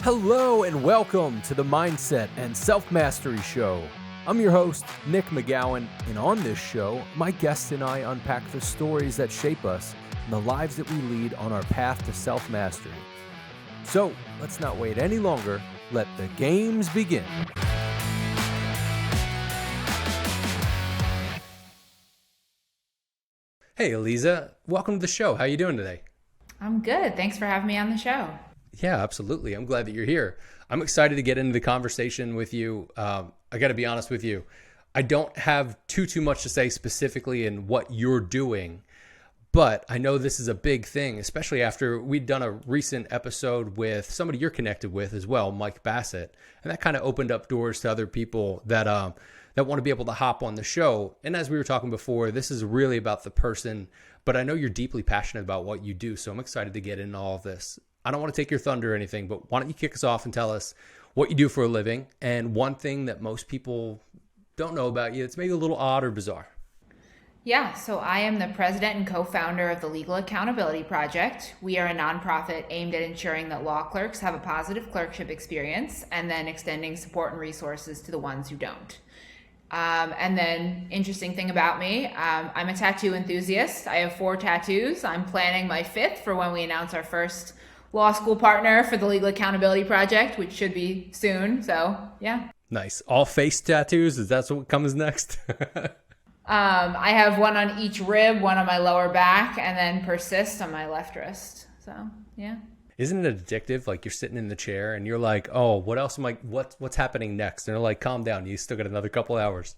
Hello and welcome to the Mindset and Self-Mastery Show. I'm your host, Nick McGowan, and on this show, my guests and I unpack the stories that shape us and the lives that we lead on our path to self-mastery. So, let's not wait any longer. Let the games begin. Hey, Aliza. Welcome to the show. How are you doing today? I'm good. Thanks for having me on the show. Yeah, absolutely. I'm glad that you're here. I'm excited to get into the conversation with you. I got to be honest with you. I don't have too much to say specifically in what you're doing, but I know this is a big thing, especially after we'd done a recent episode with somebody you're connected with as well, Mike Bassett, and that kind of opened up doors to other people that want to be able to hop on the show. And as we were talking before, this is really about the person, but I know you're deeply passionate about what you do, so I'm excited to get into all of this. I don't want to take your thunder or anything, but why don't you kick us off and tell us what you do for a living and one thing that most people don't know about you that's maybe a little odd or bizarre. Yeah, so I am the president and co-founder of the Legal Accountability Project. We are a nonprofit aimed at ensuring that law clerks have a positive clerkship experience and then extending support and resources to the ones who don't. And then interesting thing about me, I'm a tattoo enthusiast. I have 4 tattoos. I'm planning my 5th for when we announce our first law school partner for the Legal Accountability Project, which should be soon. So, yeah. Nice. All face tattoos? Is that what comes next? I have one on each rib, one on my lower back, and then persist on my left wrist. So, yeah. Isn't it addictive? Like you're sitting in the chair and you're like, oh, what else am I, what's happening next? And they're like, calm down. You still got another couple hours.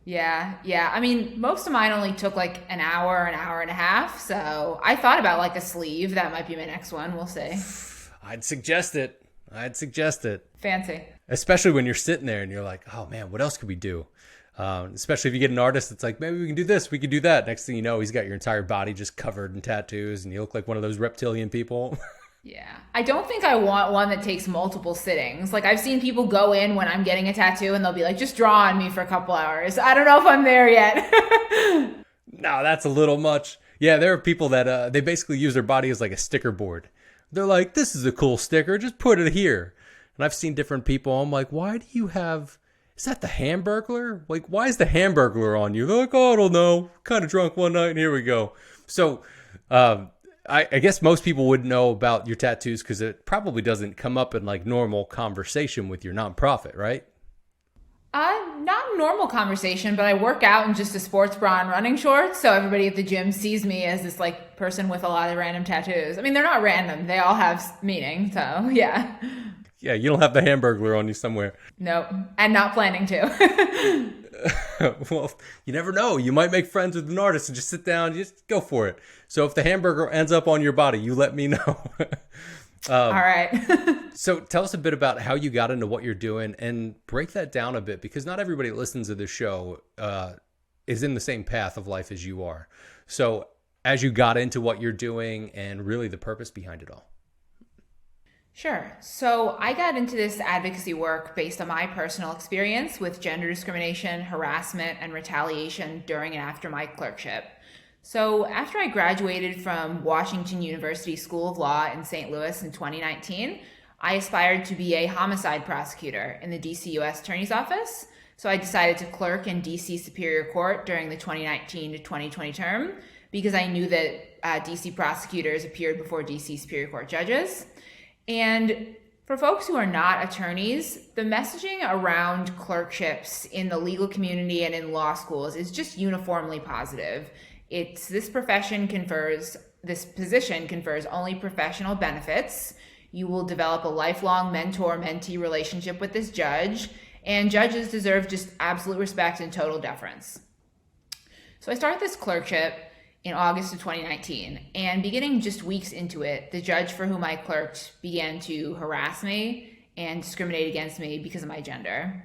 Yeah. I mean, most of mine only took like an hour and a half. So I thought about like a sleeve. That might be my next one. We'll see. I'd suggest it. Fancy. Especially when you're sitting there and you're like, oh man, what else could we do? Especially if you get an artist that's like, maybe we can do this, we can do that. Next thing you know, he's got your entire body just covered in tattoos and you look like one of those reptilian people. Yeah. I don't think I want one that takes multiple sittings. Like I've seen people go in when I'm getting a tattoo and they'll be like, just draw on me for a couple hours. I don't know if I'm there yet. No, that's a little much. Yeah, there are people that they basically use their body as like a sticker board. They're like, this is a cool sticker, just put it here. And I've seen different people. I'm like, why do you have, is that the Hamburglar? Like, why is the Hamburglar on you? They're like, oh, I don't know. Kind of drunk one night and here we go. So, I guess most people would know about your tattoos because it probably doesn't come up in like normal conversation with your nonprofit, right? Not normal conversation, but I work out in just a sports bra and running shorts. So everybody at the gym sees me as this like person with a lot of random tattoos. I mean, they're not random. They all have meaning. So yeah. Yeah, you don't have the Hamburglar on you somewhere. Nope. And not planning to. Well, you never know. You might make friends with an artist and just sit down, just go for it. So if the hamburger ends up on your body, you let me know. All right. So tell us a bit about how you got into what you're doing and break that down a bit because not everybody that listens to this show is in the same path of life as you are. So as you got into what you're doing and really the purpose behind it all. Sure. So I got into this advocacy work based on my personal experience with gender discrimination, harassment, and retaliation during and after my clerkship. So after I graduated from Washington University School of Law in St. Louis in 2019, I aspired to be a homicide prosecutor in the DC U.S. Attorney's Office. So I decided to clerk in DC Superior Court during the 2019 to 2020 term because I knew that DC prosecutors appeared before DC Superior Court judges. And for folks who are not attorneys, the messaging around clerkships in the legal community and in law schools is just uniformly positive. This position confers only professional benefits. You will develop a lifelong mentor-mentee relationship with this judge, and judges deserve just absolute respect and total deference. So I started this clerkship in August of 2019. And beginning just weeks into it, the judge for whom I clerked began to harass me and discriminate against me because of my gender.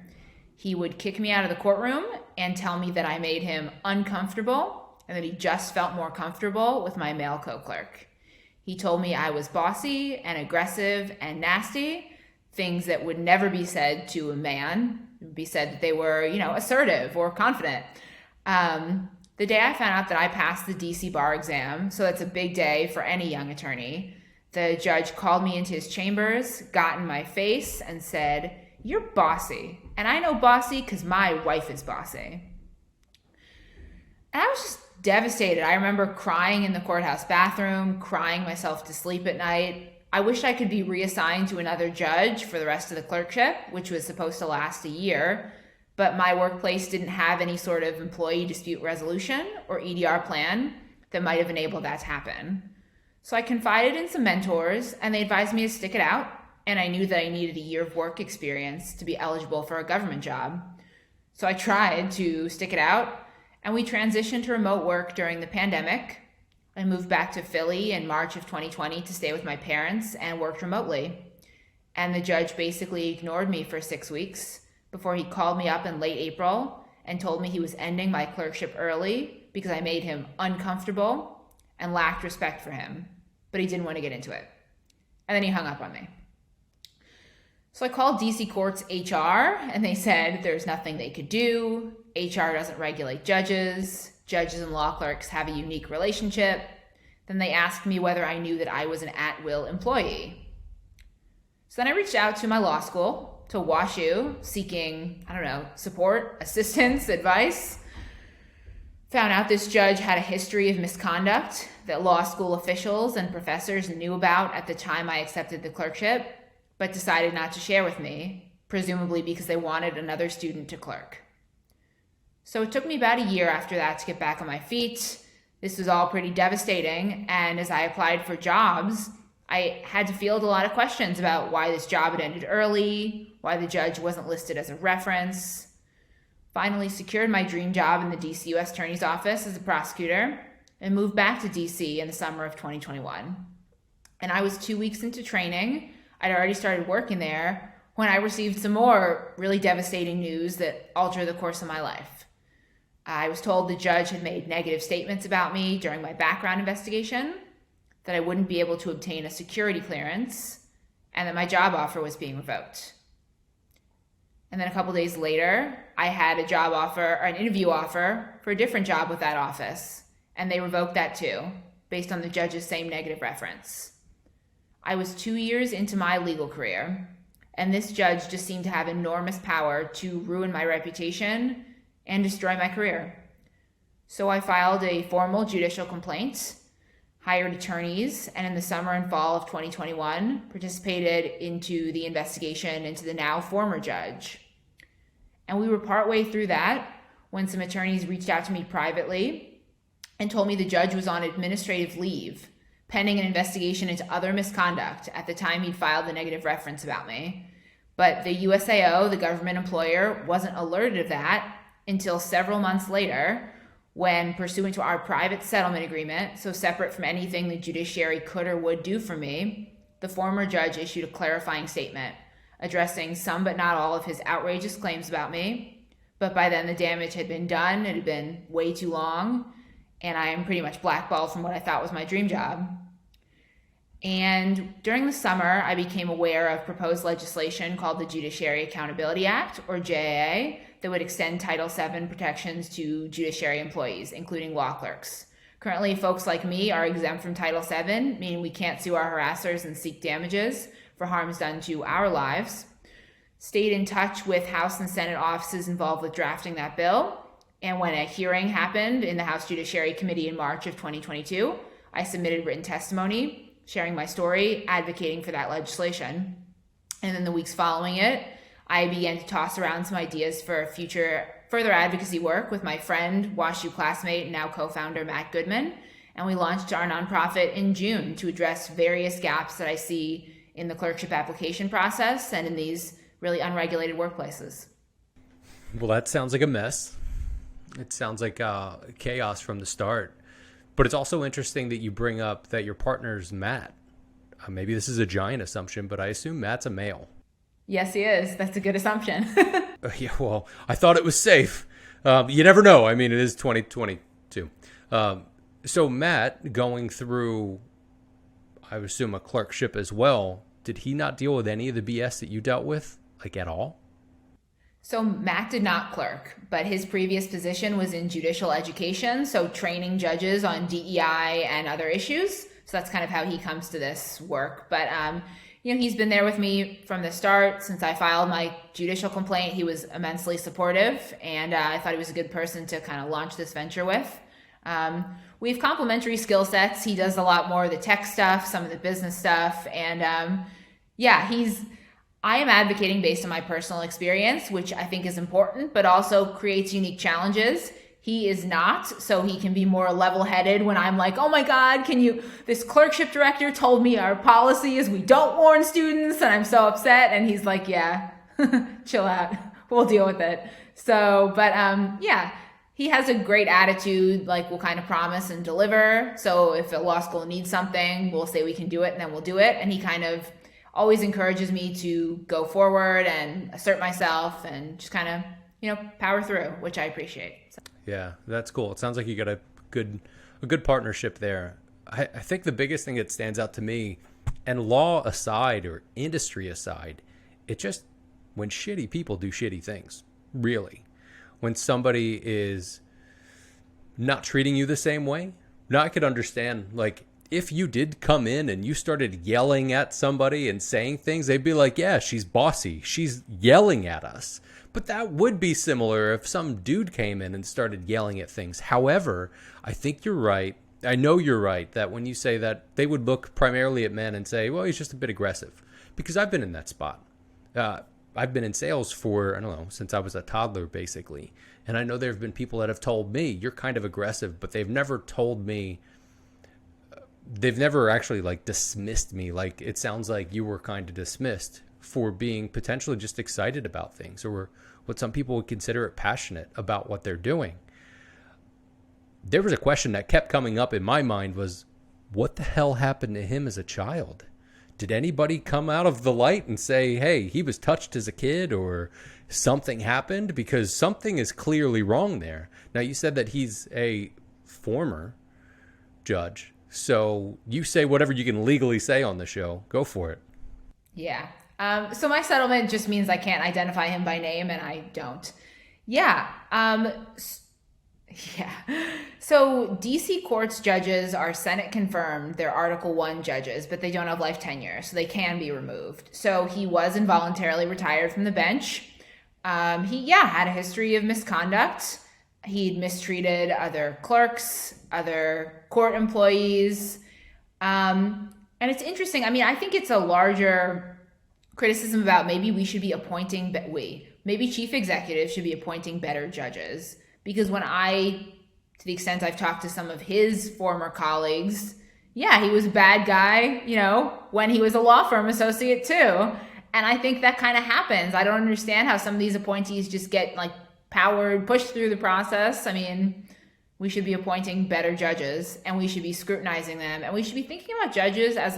He would kick me out of the courtroom and tell me that I made him uncomfortable and that he just felt more comfortable with my male co-clerk. He told me I was bossy and aggressive and nasty, things that would never be said to a man. It would be said that they were, assertive or confident. The day I found out that I passed the DC bar exam, so that's a big day for any young attorney, The judge called me into his chambers, got in my face, and said, "You're bossy. And I know bossy because my wife is bossy." And I was just devastated. I remember crying in the courthouse bathroom, crying myself to sleep at night. I wished I could be reassigned to another judge for the rest of the clerkship, which was supposed to last a year, but my workplace didn't have any sort of employee dispute resolution or EDR plan that might have enabled that to happen. So I confided in some mentors, and they advised me to stick it out, and I knew that I needed a year of work experience to be eligible for a government job. So I tried to stick it out, and we transitioned to remote work during the pandemic. I moved back to Philly in March of 2020 to stay with my parents and worked remotely. And the judge basically ignored me for 6 weeks before he called me up in late April and told me he was ending my clerkship early because I made him uncomfortable and lacked respect for him, but he didn't want to get into it. And then he hung up on me. So I called DC Courts HR, and they said there's nothing they could do. HR doesn't regulate judges. Judges and law clerks have a unique relationship. Then they asked me whether I knew that I was an at-will employee. So then I reached out to my law school, to WashU, seeking, support, assistance, advice. Found out this judge had a history of misconduct that law school officials and professors knew about at the time I accepted the clerkship, but decided not to share with me, presumably because they wanted another student to clerk. So it took me about a year after that to get back on my feet. This was all pretty devastating, and as I applied for jobs, I had to field a lot of questions about why this job had ended early, why the judge wasn't listed as a reference. Finally secured my dream job in the DC U.S. Attorney's Office as a prosecutor and moved back to DC in the summer of 2021. And I was 2 weeks into training. I'd already started working there when I received some more really devastating news that altered the course of my life. I was told the judge had made negative statements about me during my background investigation, that I wouldn't be able to obtain a security clearance, and that my job offer was being revoked. And then a couple days later, I had a job offer, or an interview offer for a different job with that office, and they revoked that too, based on the judge's same negative reference. I was 2 years into my legal career, and this judge just seemed to have enormous power to ruin my reputation and destroy my career. So I filed a formal judicial complaint, hired attorneys, and in the summer and fall of 2021, participated into the investigation into the now former judge. And we were partway through that when some attorneys reached out to me privately and told me the judge was on administrative leave, pending an investigation into other misconduct at the time he'd filed the negative reference about me. But the USAO, the government employer, wasn't alerted of that until several months later, when, pursuant to our private settlement agreement, so separate from anything the judiciary could or would do for me, the former judge issued a clarifying statement addressing some but not all of his outrageous claims about me. But by then the damage had been done, it had been way too long, and I am pretty much blackballed from what I thought was my dream job. And during the summer, I became aware of proposed legislation called the Judiciary Accountability Act, or JAA, that would extend Title VII protections to judiciary employees, including law clerks. Currently, folks like me are exempt from Title VII, meaning we can't sue our harassers and seek damages for harms done to our lives. Stayed in touch with House and Senate offices involved with drafting that bill, and when a hearing happened in the House Judiciary Committee in March of 2022, I submitted written testimony, sharing my story, advocating for that legislation. And in the weeks following it, I began to toss around some ideas for future further advocacy work with my friend, WashU classmate, and now co-founder Matt Goodman. And we launched our nonprofit in June to address various gaps that I see in the clerkship application process and in these really unregulated workplaces. Well, that sounds like a mess. It sounds like chaos from the start. But it's also interesting that you bring up that your partner's Matt. Maybe this is a giant assumption, but I assume Matt's a male. Yes, he is. That's a good assumption. Yeah, well, I thought it was safe. You never know. I mean, it is 2022. So Matt, going through, I would assume, a clerkship as well, did he not deal with any of the BS that you dealt with, like at all? So Matt did not clerk, but his previous position was in judicial education, so training judges on DEI and other issues. So that's kind of how he comes to this work. But, he's been there with me from the start. Since I filed my judicial complaint, he was immensely supportive, and I thought he was a good person to kind of launch this venture with. We have complementary skill sets. He does a lot more of the tech stuff, some of the business stuff, and I am advocating based on my personal experience, which I think is important, but also creates unique challenges. He is not, so he can be more level-headed when I'm like, oh my God, this clerkship director told me our policy is we don't warn students, and I'm so upset, and he's like, yeah, chill out, we'll deal with it. So, but he has a great attitude, like we'll kind of promise and deliver. So if a law school needs something, we'll say we can do it, and then we'll do it, and he kind of always encourages me to go forward and assert myself and just kind of, power through, which I appreciate. So. Yeah, that's cool. It sounds like you got a good partnership there. I think the biggest thing that stands out to me, and law aside or industry aside, it just, when shitty people do shitty things, really. When somebody is not treating you the same way. Now I could understand, like, if you did come in and you started yelling at somebody and saying things, they'd be like, yeah, she's bossy. She's yelling at us. But that would be similar if some dude came in and started yelling at things. However, I think you're right. I know you're right that when you say that, they would look primarily at men and say, well, he's just a bit aggressive. Because I've been in that spot. I've been in sales for, since I was a toddler, basically. And I know there have been people that have told me, you're kind of aggressive, but they've never told me, they've never actually dismissed me. Like, it sounds like you were kind of dismissed for being potentially just excited about things, or what some people would consider it passionate about what they're doing. There was a question that kept coming up in my mind was, what the hell happened to him as a child? Did anybody come out of the light and say, hey, he was touched as a kid or something happened? Because something is clearly wrong there. Now, you said that he's a former judge. So you say whatever you can legally say on the show. Go for it. Yeah. So my settlement just means I can't identify him by name, and I don't. Yeah. So DC courts judges are Senate confirmed. They're Article 1 judges, but they don't have life tenure, so they can be removed. So he was involuntarily retired from the bench. He had a history of misconduct. He'd mistreated other clerks, other court employees. And it's interesting. I mean, I think it's a larger criticism about maybe we should be appointing, maybe chief executives should be appointing better judges. Because to the extent I've talked to some of his former colleagues, he was a bad guy, when he was a law firm associate too. And I think that kind of happens. I don't understand how some of these appointees just get pushed through the process. I mean, we should be appointing better judges, and we should be scrutinizing them, and we should be thinking about judges as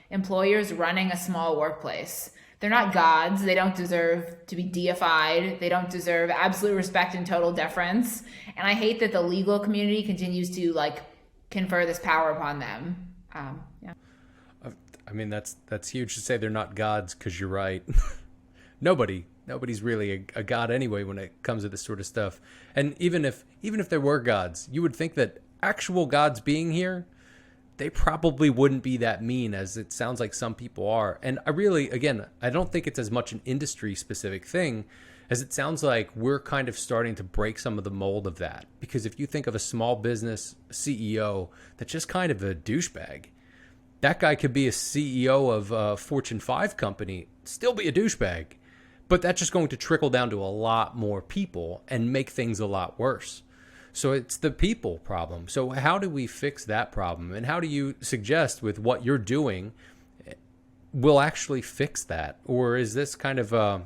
employers running a small workplace. They're not gods. They don't deserve to be deified. They don't deserve absolute respect and total deference. And I hate that the legal community continues to confer this power upon them. I mean, that's huge to say they're not gods, because you're right. Nobody's really a god anyway when it comes to this sort of stuff. And even if there were gods, you would think that actual gods being here, they probably wouldn't be that mean as it sounds like some people are. And I don't think it's as much an industry specific thing as it sounds like we're kind of starting to break some of the mold of that. Because if you think of a small business CEO that's just kind of a douchebag, that guy could be a CEO of a Fortune 5 company, still be a douchebag. But that's just going to trickle down to a lot more people and make things a lot worse. So it's the people problem. So how do we fix that problem? And how do you suggest with what you're doing will actually fix that? Or is this kind of a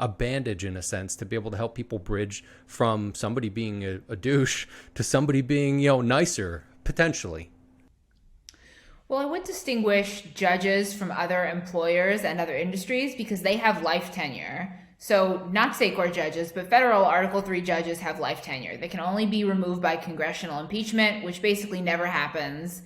bandage in a sense to be able to help people bridge from somebody being a douche to somebody being, nicer, potentially? Well, I would distinguish judges from other employers and other industries because they have life tenure. So not state court judges, but federal Article 3 judges have life tenure. They can only be removed by congressional impeachment, which basically never happens.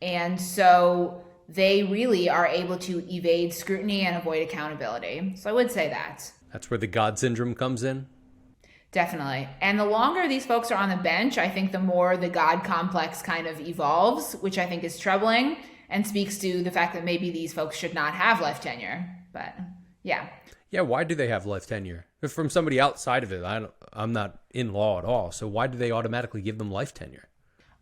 And so they really are able to evade scrutiny and avoid accountability. So I would say that. That's where the God syndrome comes in? Definitely. And the longer these folks are on the bench, I think the more the God complex kind of evolves, which I think is troubling and speaks to the fact that maybe these folks should not have life tenure. But yeah. Yeah, why do they have life tenure? If from somebody outside of it, I'm not in law at all. So why do they automatically give them life tenure?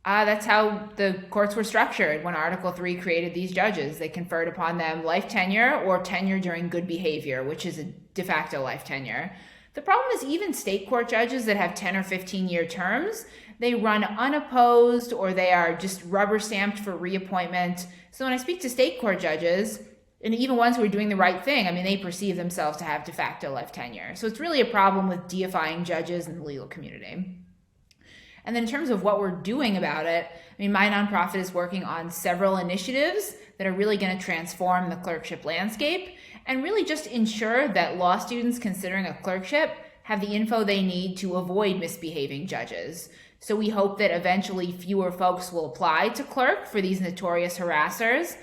That's how the courts were structured when Article 3 created these judges. They conferred upon them life tenure or tenure during good behavior, which is a de facto life tenure. The problem is even state court judges that have 10 or 15-year terms, they run unopposed or they are just rubber stamped for reappointment. So when I speak to state court judges, and even ones who are doing the right thing, I mean, they perceive themselves to have de facto life tenure. So it's really a problem with deifying judges in the legal community. And then in terms of what we're doing about it, I mean, my nonprofit is working on several initiatives that are really going to transform the clerkship landscape and really just ensure that law students considering a clerkship have the info they need to avoid misbehaving judges. So we hope that eventually fewer folks will apply to clerk for these notorious harassers,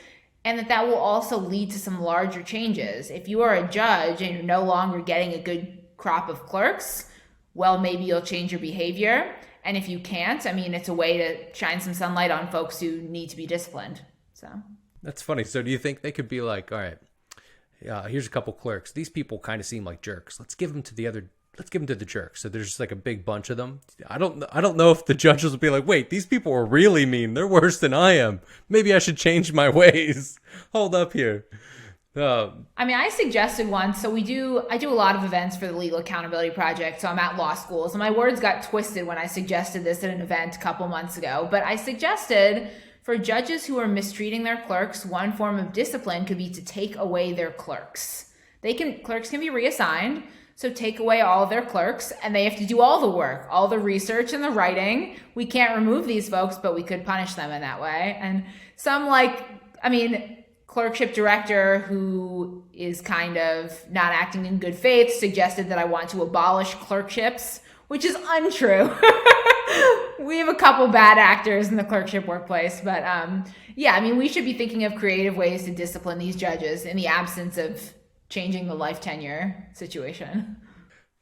and that will also lead to some larger changes. If you are a judge and you're no longer getting a good crop of clerks, well, maybe you'll change your behavior. And if you can't, I mean, it's a way to shine some sunlight on folks who need to be disciplined. So that's funny. So do you think they could be like, all right, here's a couple clerks. These people kind of seem like jerks. Let's give them to the jerks. So there's just like a big bunch of them. I don't know if the judges will be like, wait, these people are really mean. They're worse than I am. Maybe I should change my ways. Hold up here. I mean, I suggested once, so I do a lot of events for the Legal Accountability Project, so I'm at law schools, and my words got twisted when I suggested this at an event a couple months ago, but I suggested for judges who are mistreating their clerks, one form of discipline could be to take away their clerks. Clerks can be reassigned, so take away all of their clerks, and they have to do all the work, all the research and the writing. We can't remove these folks, but we could punish them in that way. And some clerkship director who is kind of not acting in good faith suggested that I want to abolish clerkships, which is untrue. We have a couple bad actors in the clerkship workplace, but we should be thinking of creative ways to discipline these judges in the absence of changing the life tenure situation.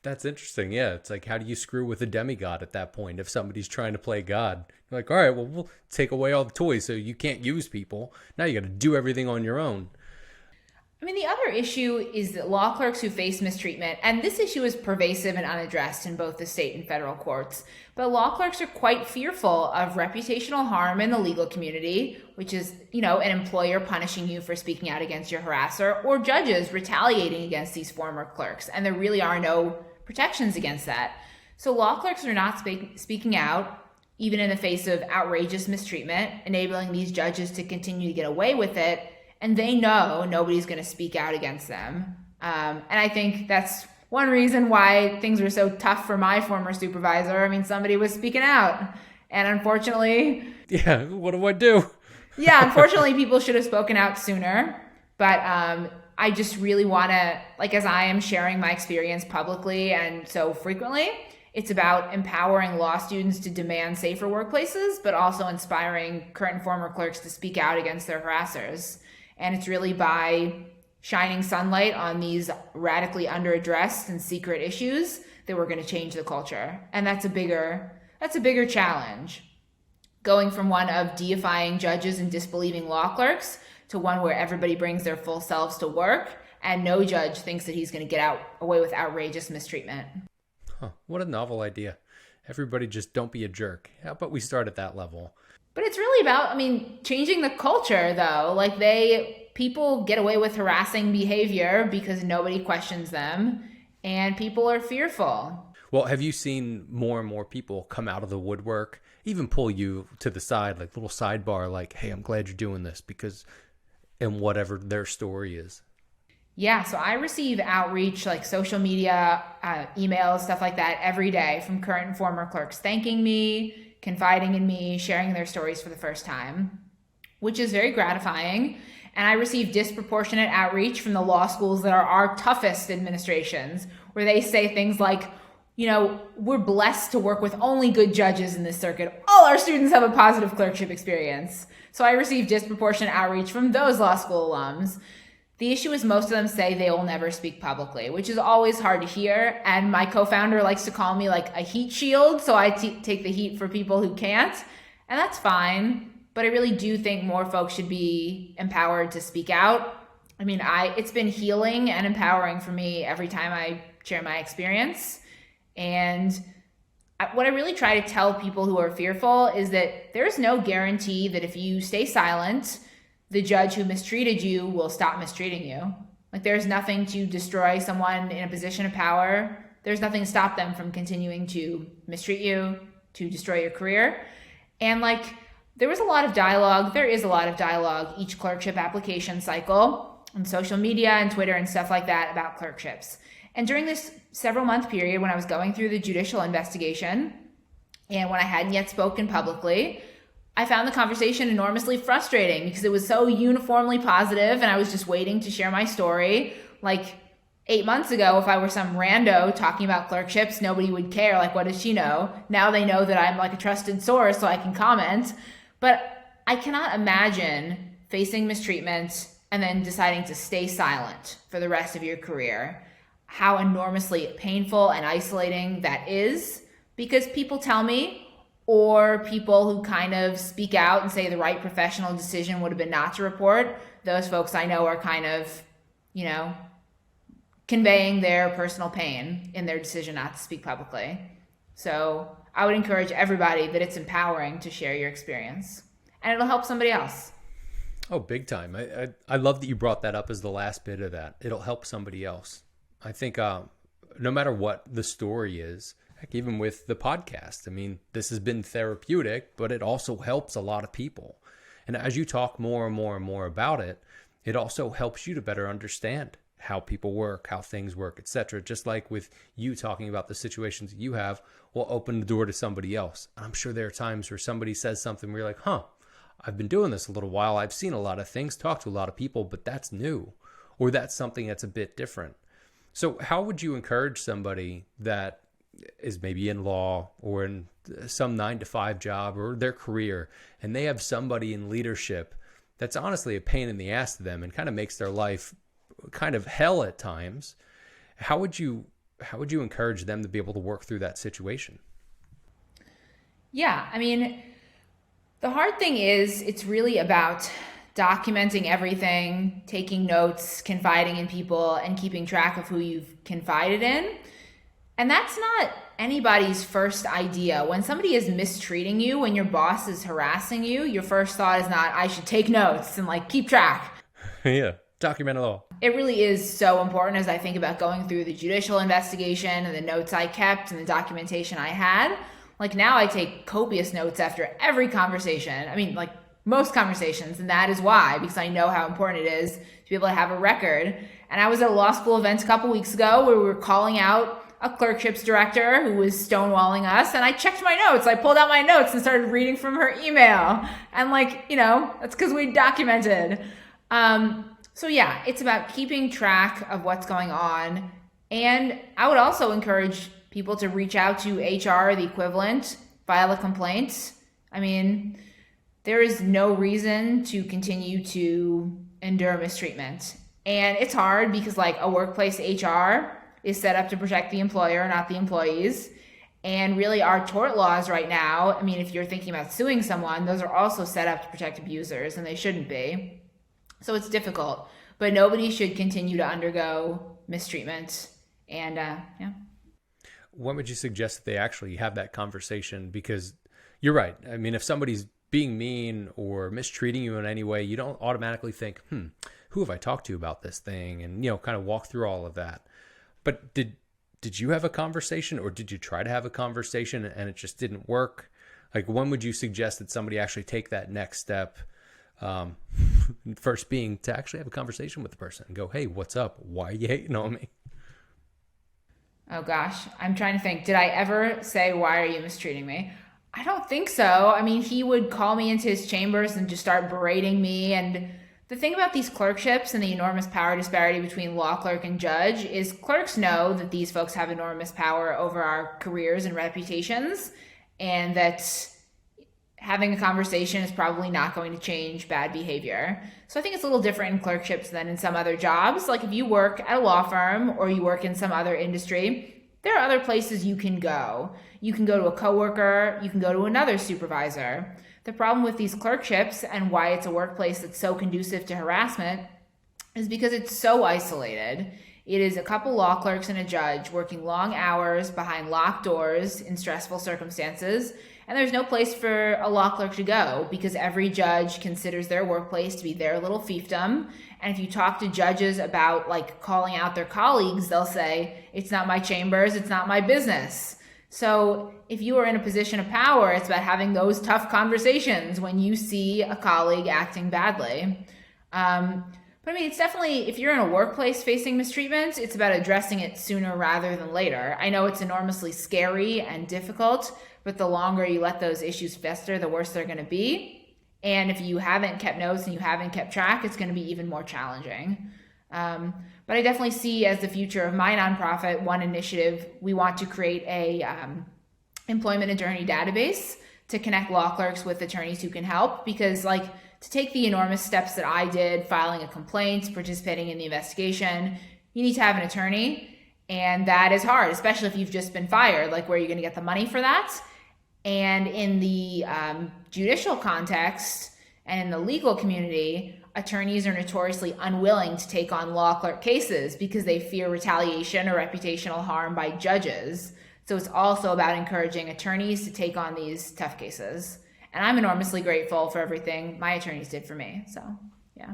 That's interesting. Yeah. It's like, how do you screw with a demigod at that point? If somebody's trying to play God, you're like, all right, well, we'll take away all the toys so you can't use people. Now you got to do everything on your own. I mean, the other issue is that law clerks who face mistreatment, and this issue is pervasive and unaddressed in both the state and federal courts, but law clerks are quite fearful of reputational harm in the legal community, which is, an employer punishing you for speaking out against your harasser, or judges retaliating against these former clerks, and there really are no protections against that. So law clerks are not speaking out, even in the face of outrageous mistreatment, enabling these judges to continue to get away with it, and they know nobody's going to speak out against them. And I think that's one reason why things were so tough for my former supervisor. I mean, somebody was speaking out, and unfortunately... Yeah, what do I do? Yeah, unfortunately, people should have spoken out sooner, but I just really want to, as I am sharing my experience publicly and so frequently, it's about empowering law students to demand safer workplaces, but also inspiring current and former clerks to speak out against their harassers. And it's really by shining sunlight on these radically underaddressed and secret issues that we're going to change the culture. And that's a bigger challenge. Going from one of deifying judges and disbelieving law clerks to one where everybody brings their full selves to work and no judge thinks that he's going to get away with outrageous mistreatment. Huh, what a novel idea. Everybody just don't be a jerk. How about we start at that level? But it's really about, changing the culture, though. People get away with harassing behavior because nobody questions them, and people are fearful. Well, have you seen more and more people come out of the woodwork, even pull you to the side, like little sidebar, like, hey, I'm glad you're doing this because, and whatever their story is? Yeah, so I receive outreach like social media, emails, stuff like that every day from current and former clerks thanking me, confiding in me, sharing their stories for the first time, which is very gratifying. And I receive disproportionate outreach from the law schools that are our toughest administrations, where they say things like, we're blessed to work with only good judges in this circuit. All our students have a positive clerkship experience. So I receive disproportionate outreach from those law school alums. The issue is most of them say they will never speak publicly, which is always hard to hear. And my co-founder likes to call me like a heat shield. So I take the heat for people who can't. And that's fine. But I really do think more folks should be empowered to speak out. I mean, it's been healing and empowering for me every time I share my experience. And what I really try to tell people who are fearful is that there's no guarantee that if you stay silent, the judge who mistreated you will stop mistreating you. Like, there's nothing to destroy someone in a position of power. There's nothing to stop them from continuing to mistreat you, to destroy your career. And like, there is a lot of dialogue each clerkship application cycle on social media and Twitter and stuff like that about clerkships. And during this several month period when I was going through the judicial investigation and when I hadn't yet spoken publicly, I found the conversation enormously frustrating because it was so uniformly positive and I was just waiting to share my story. Like 8 months ago, if I were some rando talking about clerkships, nobody would care. Like, what does she know? Now they know that I'm like a trusted source so I can comment. But I cannot imagine facing mistreatment and then deciding to stay silent for the rest of your career. How enormously painful and isolating that is, because people tell me, or people who kind of speak out and say the right professional decision would have been not to report, those folks I know are kind of, conveying their personal pain in their decision not to speak publicly. So I would encourage everybody that it's empowering to share your experience, and it'll help somebody else. Oh, big time. I love that you brought that up as the last bit of that. It'll help somebody else. I think no matter what the story is, heck, even with the podcast, I mean, this has been therapeutic, but it also helps a lot of people. And as you talk more and more and more about it, it also helps you to better understand how people work, how things work, etc. Just like with you talking about the situations that you have will open the door to somebody else. And I'm sure there are times where somebody says something where you're like, I've been doing this a little while. I've seen a lot of things, talked to a lot of people, but that's new, or that's something that's a bit different. So how would you encourage somebody that is maybe in law or in some 9-to-5 job or their career, and they have somebody in leadership that's honestly a pain in the ass to them and kind of makes their life kind of hell at times? How would you encourage them to be able to work through that situation? Yeah, I mean, the hard thing is it's really about documenting everything, taking notes, confiding in people, and keeping track of who you've confided in. And that's not anybody's first idea. When somebody is mistreating you, when your boss is harassing you, your first thought is not, I should take notes and like keep track. Yeah, document it all. It really is so important as I think about going through the judicial investigation and the notes I kept and the documentation I had. Like, now I take copious notes after every conversation. I mean, like, most conversations, and that is why, because I know how important it is to be able to have a record. And I was at a law school event a couple weeks ago where we were calling out a clerkships director who was stonewalling us, and I checked my notes. I pulled out my notes and started reading from her email. And that's because we documented. So yeah, it's about keeping track of what's going on. And I would also encourage people to reach out to HR, the equivalent, file a complaint. I mean, there is no reason to continue to endure mistreatment. And it's hard because a workplace HR is set up to protect the employer, not the employees. And really our tort laws right now, I mean, if you're thinking about suing someone, those are also set up to protect abusers, and they shouldn't be. So it's difficult, but nobody should continue to undergo mistreatment. And yeah. When would you suggest that they actually have that conversation? Because you're right. I mean, if somebody's being mean or mistreating you in any way, you don't automatically think, who have I talked to about this thing? And, kind of walk through all of that. But did you have a conversation, or did you try to have a conversation and it just didn't work? Like, when would you suggest that somebody actually take that next step? First being to actually have a conversation with the person and go, hey, what's up? Why are you hating on me? Oh gosh, I'm trying to think. Did I ever say, why are you mistreating me? I don't think so. I mean, he would call me into his chambers and just start berating me. And the thing about these clerkships and the enormous power disparity between law clerk and judge is clerks know that these folks have enormous power over our careers and reputations, and that having a conversation is probably not going to change bad behavior. So I think it's a little different in clerkships than in some other jobs. Like if you work at a law firm or you work in some other industry, there are other places you can go. You can go to a coworker, you can go to another supervisor. The problem with these clerkships and why it's a workplace that's so conducive to harassment is because it's so isolated. It is a couple law clerks and a judge working long hours behind locked doors in stressful circumstances. And there's no place for a law clerk to go because every judge considers their workplace to be their little fiefdom. And if you talk to judges about like calling out their colleagues, they'll say, it's not my chambers, it's not my business. So if you are in a position of power, it's about having those tough conversations when you see a colleague acting badly. But I mean, it's definitely, if you're in a workplace facing mistreatment, it's about addressing it sooner rather than later. I know it's enormously scary and difficult, but the longer you let those issues fester, the worse they're going to be. And if you haven't kept notes and you haven't kept track, it's going to be even more challenging. But I definitely see as the future of my nonprofit, one initiative, we want to create a employment attorney database to connect law clerks with attorneys who can help. Because like to take the enormous steps that I did, filing a complaint, participating in the investigation, you need to have an attorney. And that is hard, especially if you've just been fired. Like, where are you going to get the money for that? And in the judicial context and in the legal community, attorneys are notoriously unwilling to take on law clerk cases because they fear retaliation or reputational harm by judges. So it's also about encouraging attorneys to take on these tough cases. And I'm enormously grateful for everything my attorneys did for me. So, yeah.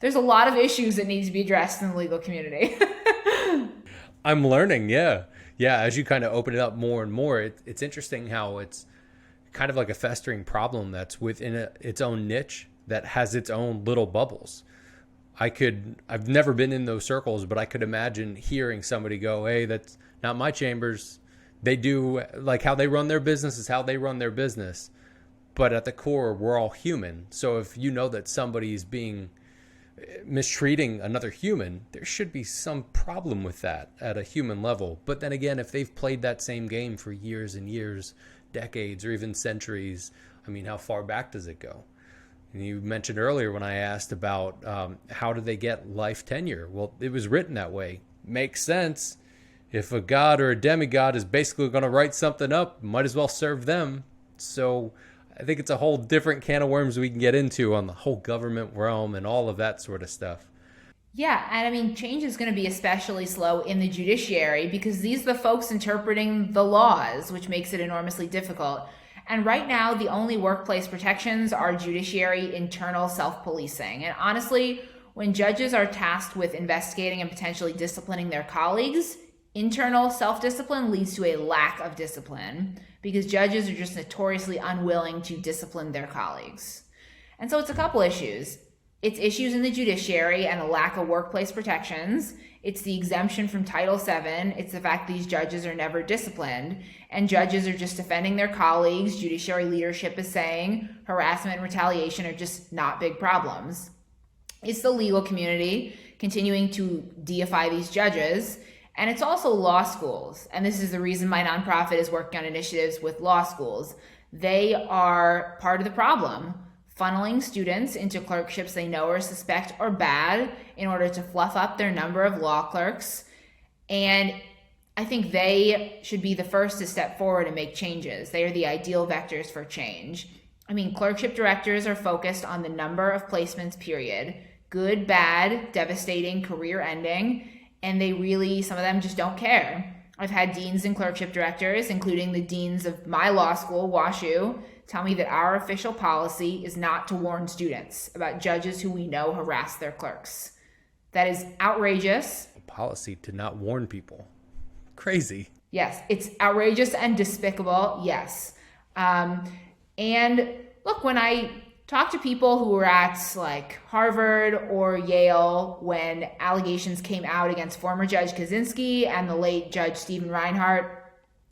There's a lot of issues that need to be addressed in the legal community. I'm learning, yeah. Yeah, as you kind of open it up more and more, it's interesting how it's kind of like a festering problem that's within its own niche that has its own little bubbles. I've never been in those circles, but I could imagine hearing somebody go, hey, that's not my chambers. They do, like, how they run their business is how they run their business. But at the core, we're all human. So if you know that somebody's mistreating another human, there should be some problem with that at a human level. But then again, if they've played that same game for years and years, decades, or even centuries, I mean, how far back does it go? And you mentioned earlier when I asked about how do they get life tenure? Well, it was written that way. Makes sense. If a god or a demigod is basically going to write something up, might as well serve them. So I think it's a whole different can of worms we can get into on the whole government realm and all of that sort of stuff. Yeah, and I mean, change is going to be especially slow in the judiciary because these are the folks interpreting the laws, which makes it enormously difficult. And right now, the only workplace protections are judiciary internal self-policing. And honestly, when judges are tasked with investigating and potentially disciplining their colleagues, internal self-discipline leads to a lack of discipline because judges are just notoriously unwilling to discipline their colleagues. And so it's a couple issues. It's issues in the judiciary and a lack of workplace protections. It's the exemption from Title VII. It's the fact these judges are never disciplined. And judges are just defending their colleagues. Judiciary leadership is saying harassment and retaliation are just not big problems. It's the legal community continuing to deify these judges. And it's also law schools. And this is the reason my nonprofit is working on initiatives with law schools. They are part of the problem, funneling students into clerkships they know or suspect are bad in order to fluff up their number of law clerks. And I think they should be the first to step forward and make changes. They are the ideal vectors for change. I mean, clerkship directors are focused on the number of placements, period. Good, bad, devastating, career ending. And they really, some of them just don't care. I've had deans and clerkship directors, including the deans of my law school, WashU, tell me that our official policy is not to warn students about judges who we know harass their clerks. That is outrageous. A policy to not warn people. Crazy. Yes, it's outrageous and despicable, yes. And look, when I talk to people who were at like Harvard or Yale when allegations came out against former Judge Kaczynski and the late Judge Stephen Reinhardt,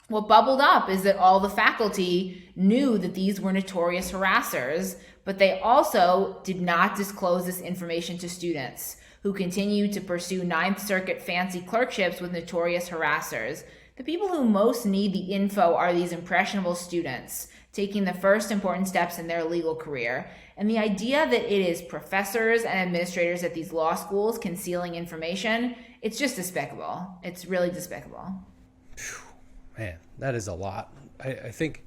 what bubbled up is that all the faculty knew that these were notorious harassers, but they also did not disclose this information to students who continued to pursue Ninth Circuit fancy clerkships with notorious harassers. The people who most need the info are these impressionable students. taking the first important steps in their legal career. And the idea that it is professors and administrators at these law schools concealing information, it's just despicable. It's really despicable. Man, that is a lot. I think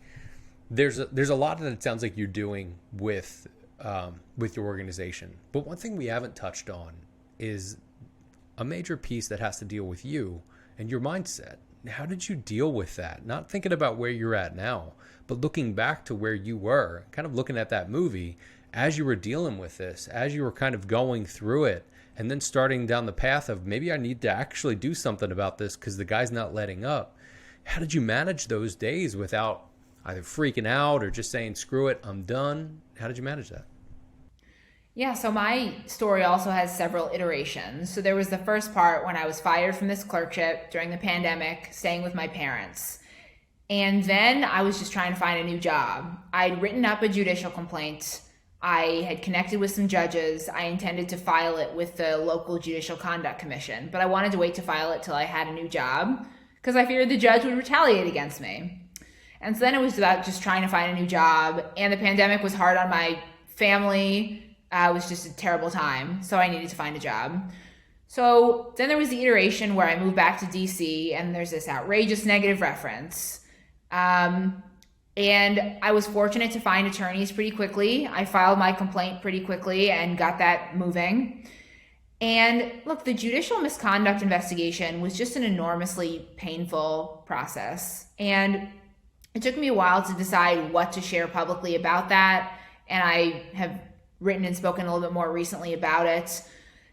there's a lot that it sounds like you're doing with your organization. But one thing we haven't touched on is a major piece that has to deal with you and your mindset. How did you deal with that? Not thinking about where you're at now, but looking back to where you were, kind of looking at that movie as you were dealing with this, as you were kind of going through it, and then starting down the path of maybe I need to actually do something about this because the guy's not letting up. How did you manage those days without either freaking out or just saying, screw it, I'm done? How did you manage that? Yeah, so my story also has several iterations. So there was the first part when I was fired from this clerkship during the pandemic, staying with my parents. And then I was just trying to find a new job. I'd written up a judicial complaint. I had connected with some judges. I intended to file it with the local Judicial Conduct Commission, but I wanted to wait to file it till I had a new job because I feared the judge would retaliate against me. And so then it was about just trying to find a new job, and the pandemic was hard on my family. It was just a terrible time, so I needed to find a job. So then there was the iteration where I moved back to DC, and there's this outrageous negative reference. And I was fortunate to find attorneys pretty quickly. I filed my complaint pretty quickly and got that moving. And look, the judicial misconduct investigation was just an enormously painful process. And it took me a while to decide what to share publicly about that. And I have written and spoken a little bit more recently about it.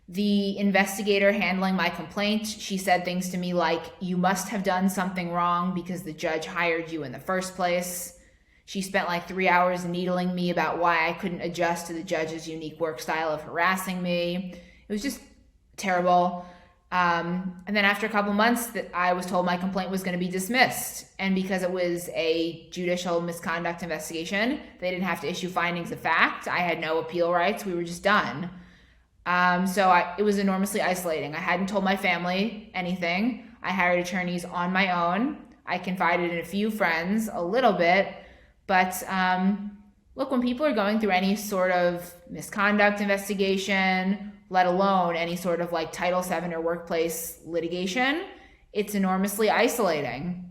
The investigator handling my complaint, she said things to me like, you must have done something wrong because the judge hired you in the first place. She spent like 3 hours needling me about why I couldn't adjust to the judge's unique work style of harassing me. It was just terrible. And then after a couple months, that I was told my complaint was going to be dismissed. And because it was a judicial misconduct investigation, they didn't have to issue findings of fact. I had no appeal rights. We were just done. It was enormously isolating. I hadn't told my family anything. I hired attorneys on my own. I confided in a few friends a little bit. But look, when people are going through any sort of misconduct investigation, let alone any sort of like Title VII or workplace litigation, it's enormously isolating.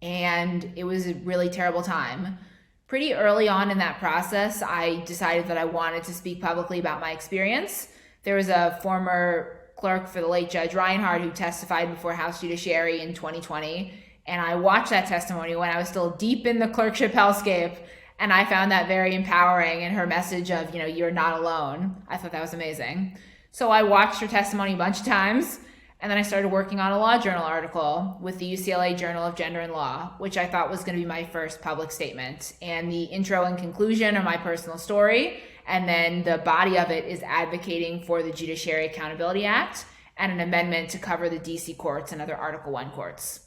And it was a really terrible time. Pretty early on in that process, I decided that I wanted to speak publicly about my experience. There was a former clerk for the late Judge Reinhardt who testified before House Judiciary in 2020. And I watched that testimony when I was still deep in the clerkship hellscape. And I found that very empowering, and her message of, you're not alone. I thought that was amazing. So I watched her testimony a bunch of times, and then I started working on a law journal article with the UCLA Journal of Gender and Law, which I thought was going to be my first public statement. And the intro and conclusion are my personal story, and then the body of it is advocating for the Judiciary Accountability Act and an amendment to cover the DC courts and other Article I courts.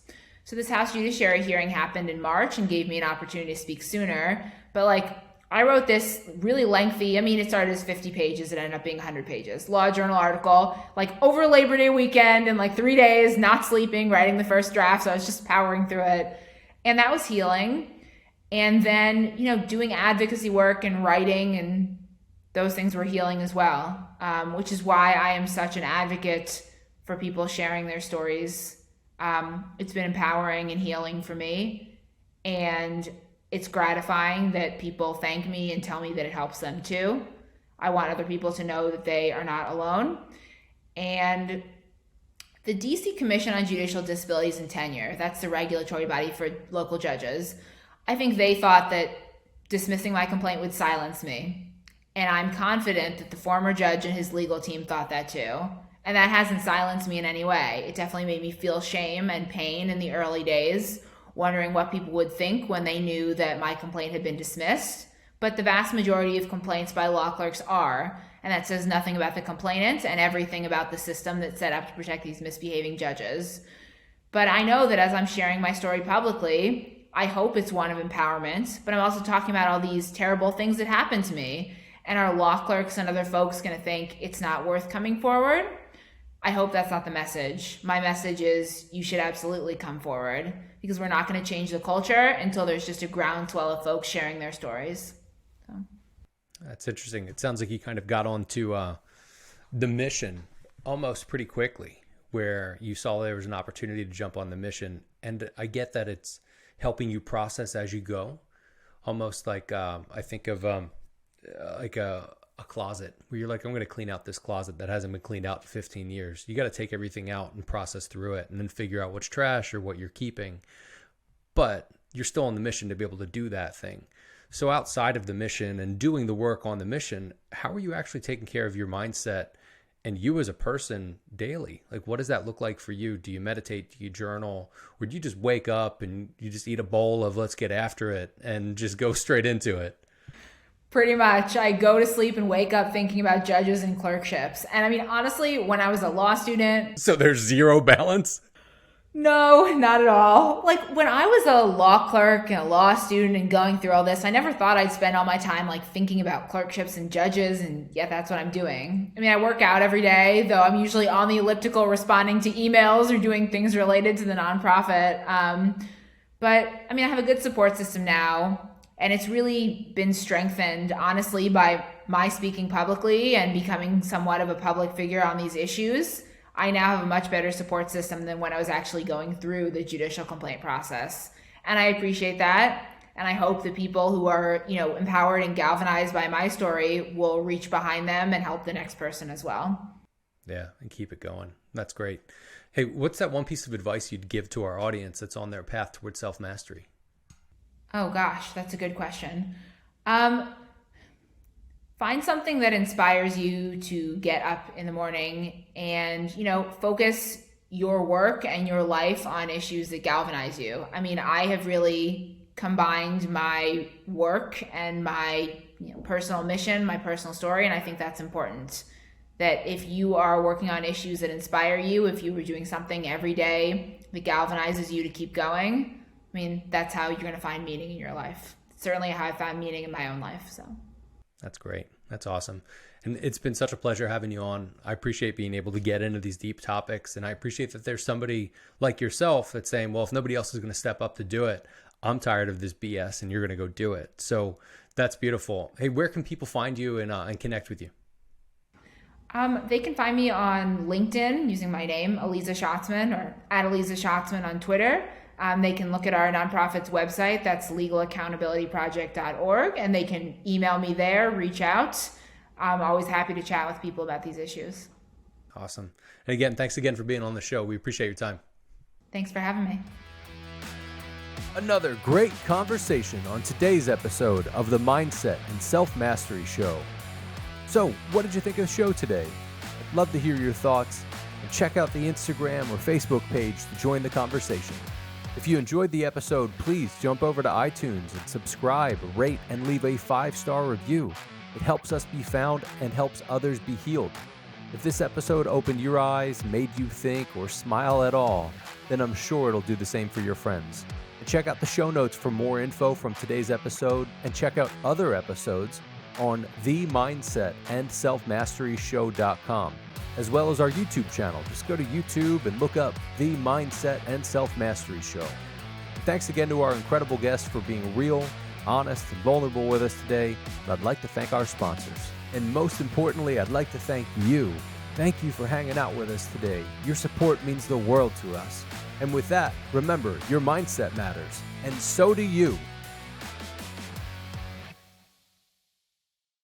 So this House Judiciary hearing happened in March and gave me an opportunity to speak sooner. But I wrote this really lengthy, it started as 50 pages, it ended up being 100 pages, law journal article, over Labor Day weekend in 3 days, not sleeping, writing the first draft. So I was just powering through it. And that was healing. And then, doing advocacy work and writing, and those things were healing as well, which is why I am such an advocate for people sharing their stories. It's been empowering and healing for me, and it's gratifying that people thank me and tell me that it helps them too. I want other people to know that they are not alone. And the DC Commission on Judicial Disabilities and Tenure, that's the regulatory body for local judges, I think they thought that dismissing my complaint would silence me. And I'm confident that the former judge and his legal team thought that too. And that hasn't silenced me in any way. It definitely made me feel shame and pain in the early days, wondering what people would think when they knew that my complaint had been dismissed. But the vast majority of complaints by law clerks are, and that says nothing about the complainant and everything about the system that's set up to protect these misbehaving judges. But I know that as I'm sharing my story publicly, I hope it's one of empowerment, but I'm also talking about all these terrible things that happened to me. And are law clerks and other folks going to think it's not worth coming forward? I hope that's not the message. My message is you should absolutely come forward, because we're not going to change the culture until there's just a groundswell of folks sharing their stories. So. That's interesting. It sounds like you kind of got onto the mission almost pretty quickly, where you saw there was an opportunity to jump on the mission. And I get that it's helping you process as you go, almost like I think of like a closet where you're like, I'm going to clean out this closet that hasn't been cleaned out in 15 years. You got to take everything out and process through it and then figure out what's trash or what you're keeping. But you're still on the mission to be able to do that thing. So outside of the mission and doing the work on the mission, how are you actually taking care of your mindset and you as a person daily? Like, what does that look like for you? Do you meditate? Do you journal? Or do you just wake up and you just eat a bowl of let's get after it and just go straight into it? Pretty much. I go to sleep and wake up thinking about judges and clerkships. And I mean, honestly, when I was a law student... So there's zero balance? No, not at all. Like when I was a law clerk and a law student and going through all this, I never thought I'd spend all my time like thinking about clerkships and judges, and yet that's what I'm doing. I mean, I work out every day, though I'm usually on the elliptical responding to emails or doing things related to the nonprofit. But I mean, I have a good support system now, and it's really been strengthened, honestly, by my speaking publicly and becoming somewhat of a public figure on these issues. I now have a much better support system than when I was actually going through the judicial complaint process. And I appreciate that. And I hope the people who are, empowered and galvanized by my story will reach behind them and help the next person as well. Yeah, and keep it going. That's great. Hey, what's that one piece of advice you'd give to our audience that's on their path towards self-mastery? Oh gosh, that's a good question. Find something that inspires you to get up in the morning and, focus your work and your life on issues that galvanize you. I mean, I have really combined my work and my personal mission, my personal story, and I think that's important. That if you are working on issues that inspire you, if you were doing something every day that galvanizes you to keep going, I mean, that's how you're going to find meaning in your life. Certainly how I found meaning in my own life, so... That's great. That's awesome. And it's been such a pleasure having you on. I appreciate being able to get into these deep topics. And I appreciate that there's somebody like yourself that's saying, well, if nobody else is going to step up to do it, I'm tired of this BS and you're going to go do it. So that's beautiful. Hey, where can people find you and connect with you? They can find me on LinkedIn using my name, Aliza Shatzman, or at Aliza Shatzman on Twitter. They can look at our nonprofit's website, that's legalaccountabilityproject.org, and they can email me there, reach out. I'm always happy to chat with people about these issues. Awesome. And again, thanks again for being on the show. We appreciate your time. Thanks for having me. Another great conversation on today's episode of the Mindset and Self-Mastery Show. So, what did you think of the show today? I'd love to hear your thoughts, and check out the Instagram or Facebook page to join the conversation. If you enjoyed the episode, please jump over to iTunes and subscribe, rate, and leave a 5-star review. It helps us be found and helps others be healed. If this episode opened your eyes, made you think, or smile at all, then I'm sure it'll do the same for your friends. And check out the show notes for more info from today's episode, and check out other episodes on the Mindset and Self-Mastery Show.com, as well as our YouTube channel. Just go to YouTube and look up the Mindset and Self-Mastery Show. And thanks again to our incredible guests for being real, honest, and vulnerable with us today. And I'd like to thank our sponsors. And most importantly, I'd like to thank you. Thank you for hanging out with us today. Your support means the world to us. And with that, remember, your mindset matters, and so do you.